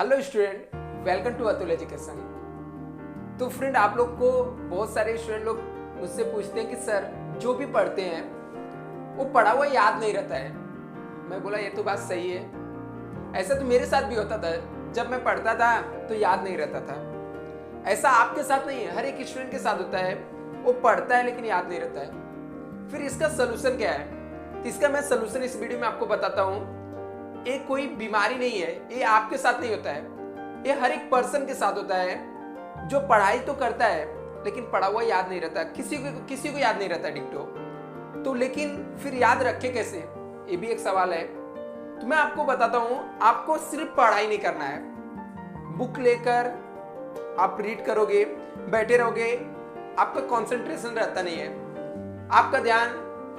Hello student, welcome to Atul education. तो friend, आप लोग को बहुत सारे स्टूडेंट लोग मुझसे पूछते हैं कि सर जो भी पढ़ते हैं वो पढ़ा हुआ याद नहीं रहता है। मैं बोला ये तो बात सही है, ऐसा तो मेरे साथ भी होता था। जब मैं पढ़ता था तो याद नहीं रहता था। ऐसा आपके साथ नहीं है, हर एक स्टूडेंट के साथ होता है। वो पढ़ता है लेकिन याद नहीं रहता है। फिर इसका सलूशन क्या है? तो इसका मैं सलूशन इस वीडियो में आपको बताता हूँ। ये कोई बीमारी नहीं है, ये आपके साथ नहीं होता है, ये हर एक पर्सन के साथ होता है जो पढ़ाई तो करता है लेकिन पढ़ा हुआ याद नहीं रहता। किसी को याद नहीं रहता डिक्टो। तो लेकिन फिर याद रखे कैसे, ये भी एक सवाल है। तो मैं आपको बताता हूं, आपको सिर्फ पढ़ाई नहीं करना है। बुक लेकर आप रीड करोगे, बैठे रहोगे, आपका कंसंट्रेशन रहता नहीं है। आपका ध्यान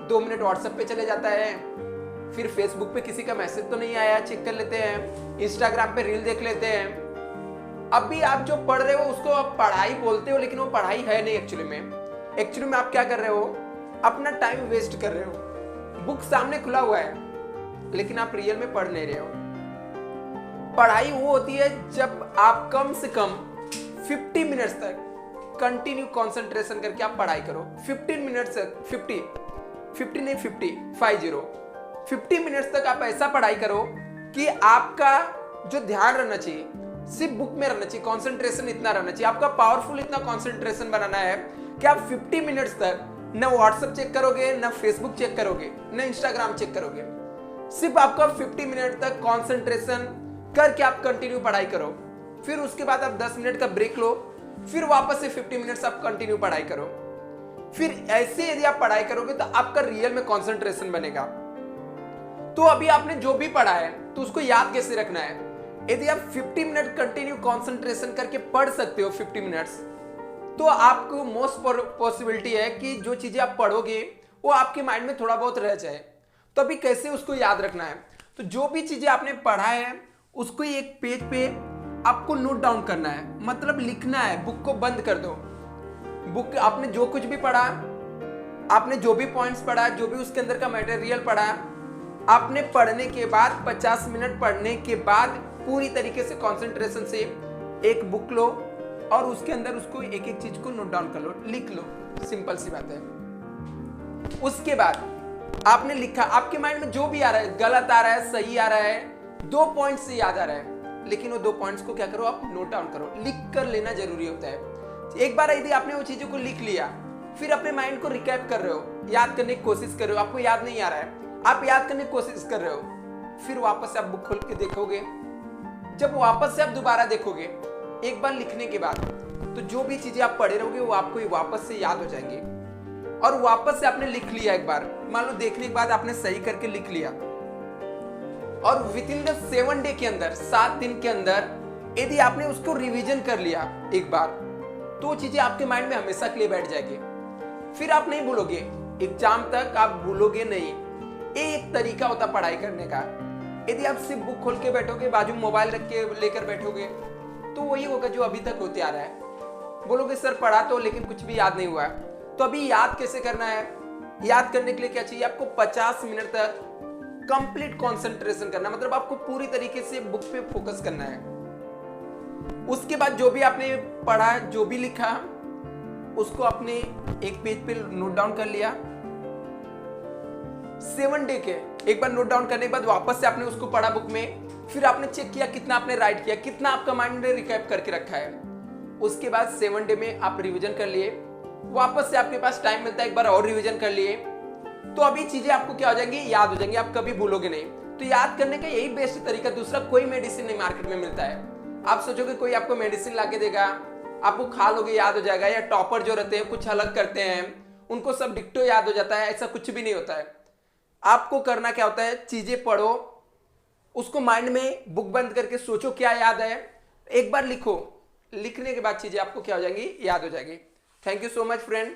2 मिनट व्हाट्सएप पे चले जाता है, फिर फेसबुक पे किसी का मैसेज तो नहीं आया चेक कर लेते हैं, इंस्टाग्राम पे रील देख लेते हैं। अभी आप जो पढ़ रहे हो उसको आप पढ़ाई बोलते हो, लेकिन वो पढ़ाई है नहीं। एक्चुअली में आप क्या कर रहे हो, अपना टाइम वेस्ट कर रहे हो। बुक सामने खुला हुआ है लेकिन आप रियल में पढ़ नहीं रहे हो। पढ़ाई वो होती है जब आप कम से कम 50 मिनट्स तक कंटिन्यू कंसंट्रेशन करके आप पढ़ाई करो। 15 मिनट्स तक, 50 मिनट्स तक आप ऐसा पढ़ाई करो कि आपका जो ध्यान रहना चाहिए सिर्फ बुक में रहना चाहिए। कंसंट्रेशन इतना रहना चाहिए, आपका पावरफुल इतना कंसंट्रेशन बनाना है कि आप 50 मिनट्स तक न व्हाट्सएप चेक करोगे, न फेसबुक चेक करोगे, न इंस्टाग्राम चेक करोगे। सिर्फ आपका 50 मिनट तक कंसंट्रेशन करके आप कंटिन्यू पढ़ाई करो। फिर उसके बाद आप 10 मिनट का ब्रेक लो, फिर वापस से 50 मिनट्स आप कंटिन्यू पढ़ाई करो। फिर ऐसे यदि आप पढ़ाई करोगे तो आपका रियल में कंसंट्रेशन बनेगा। तो अभी आपने जो भी पढ़ा है तो उसको याद कैसे रखना है? यदि आप 50 मिनट कंटिन्यू कंसंट्रेशन करके पढ़ सकते हो 50 मिनट्स, तो आपको मोस्ट पॉसिबिलिटी है कि जो चीजें आप पढ़ोगे वो आपके माइंड में थोड़ा बहुत रह जाए। तो अभी कैसे उसको याद रखना है? तो जो भी चीजें आपने पढ़ा है उसको एक पेज पे आपको नोट डाउन करना है, मतलब लिखना है। बुक को बंद कर दो। बुक आपने जो कुछ भी पढ़ा, आपने जो भी पॉइंट्स पढ़ा, जो भी उसके अंदर का मटेरियल पढ़ा, आपने पढ़ने के बाद 50 मिनट पढ़ने के बाद पूरी तरीके से कंसंट्रेशन से एक बुक लो और उसके अंदर उसको एक एक चीज को नोट डाउन कर लो, लिख लो। सिंपल सी बात है। उसके बाद आपने लिखा, आपके माइंड में जो भी आ रहा है, गलत आ रहा है, सही आ रहा है, 2 पॉइंट से याद आ रहा है, लेकिन वो 2 पॉइंट्स को क्या करो, आप नोट डाउन करो। लिख कर लेना जरूरी होता है। एक बार यदि आपने वो चीजों को लिख लिया, फिर अपने माइंड को रिकैप कर रहे हो, याद करने की कोशिश कर रहे हो, आपको याद नहीं आ रहा है, आप याद करने की कोशिश कर रहे हो, फिर वापस से आप बुक खोल के देखोगे। जब वापस से आप दोबारा देखोगे एक बार लिखने के बाद, तो जो भी चीजें आप पढ़े रहोगे वो आपको वापस से याद हो जाएंगी। और वापस से आपने लिख लिया एक बार, मान लो देखने के बाद आपने सही करके लिख लिया, और विद इन द 7 डे के अंदर, 7 दिन के अंदर यदि आपने उसको रिवीजन कर लिया एक बार, तो वो चीजें आपके माइंड में हमेशा के लिए बैठ जाएगी। फिर आप नहीं भूलोगे, एग्जाम तक आप भूलोगे नहीं। एक तरीका होता पढ़ाई करने का। यदि आप सिर्फ बुक खोल के बैठोगे, बाजू मोबाइल रख के लेकर बैठोगे, तो वही होगा जो अभी तक होते आ रहा है। बोलोगे सर पढ़ा तो लेकिन कुछ भी याद नहीं हुआ। तो अभी याद कैसे करना है? याद करने के लिए क्या चाहिए आपको? 50 मिनट तक कंप्लीट कंसंट्रेशन करना, मतलब आपको पूरी तरीके से बुक पे फोकस करना है। उसके बाद जो भी आपने पढ़ा, जो भी लिखा, उसको आपने एक पेज पे नोट डाउन कर लिया। 7 डे के एक बार नोट डाउन करने के बाद वापस से आपने उसको पढ़ा बुक में, फिर आपने चेक किया कितना आपने राइट किया, कितना आपका माइंड ने रिकैप करके रखा है। उसके बाद 7 डे में आप रिवीजन कर लिए, वापस से आपके पास टाइम मिलता है एक बार और रिवीजन कर लिए, तो अभी चीजें आपको क्या हो जाएंगी, याद हो जाएंगी, आप कभी भूलोगे नहीं। तो याद करने का यही बेस्ट तरीका, दूसरा कोई मेडिसिन नहीं मार्केट में मिलता है। आप सोचोगे कोई आपको मेडिसिन ला के देगा, आपको खा लोगे याद हो जाएगा, या टॉपर जो रहते हैं कुछ अलग करते हैं, उनको सब डिक्टो याद हो जाता है, ऐसा कुछ भी नहीं होता है। आपको करना क्या होता है, चीजें पढ़ो, उसको माइंड में बुक बंद करके सोचो क्या याद है, एक बार लिखो, लिखने के बाद चीजें आपको क्या हो जाएंगी, याद हो जाएगी। Thank you so much friend.